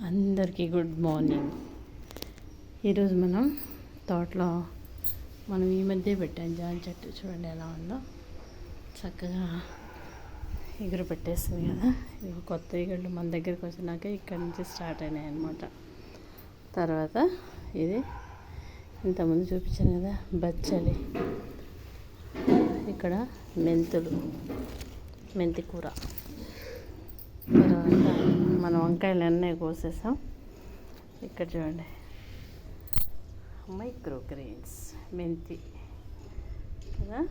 అందరికీ good morning. ఈరోజు మనం తోటలో ఈ మధ్య పెట్టాం జామ చెట్టు. చూడండి ఎలా ఉందో, చక్కగా ఎగురు పెట్టేస్తుంది కదా. ఇవి కొత్త ఎగుళ్ళు మన దగ్గరికి వచ్చినాక ఇక్కడి నుంచి స్టార్ట్ అయినాయి అన్నమాట. తర్వాత ఇది ఇంతకుముందు చూపించాను కదా, బచ్చలి, ఇక్కడ మెంతి కూర, తర్వాత మన వంకాయలు అన్నీ కోసేసాం. ఇక్కడ చూడండి, మైక్రో గ్రీన్స్, మెంతి కదా,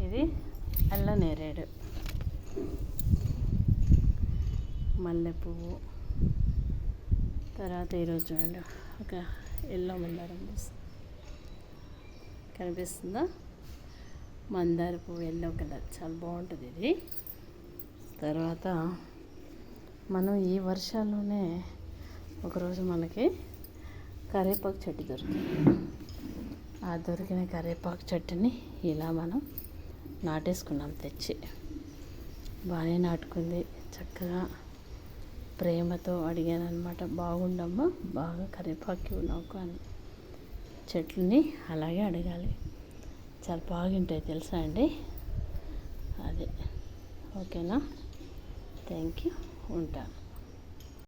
ఇది అల్లనేరేడు, మల్లెపువ్వు, తర్వాత ఈరోజు చూడండి ఒక ఎల్లో మందారం కనిపిస్తుందా, మందార పువ్వు ఎల్లో కలర్ చాలా బాగుంటుంది ఇది. తర్వాత మనం ఈ వర్షాల్లోనే ఒకరోజు మనకి కరివేపాకు చెట్టు దొరికింది. ఆ దొరికిన కరివేపాకు చెట్టుని ఇలా మనం నాటేసుకున్నాం తెచ్చి. బాగానే నాటుకుంది, చక్కగా ప్రేమతో అడిగాను అనమాట, బాగుండమ్మా, బాగా కరివేపాకు నాకు అని. చెట్లని అలాగే అడగాలి, చాలా బాగుంటాయి తెలుసా అండి. అదే ఓకేనా, థ్యాంక్ యూ, ఉంటాను.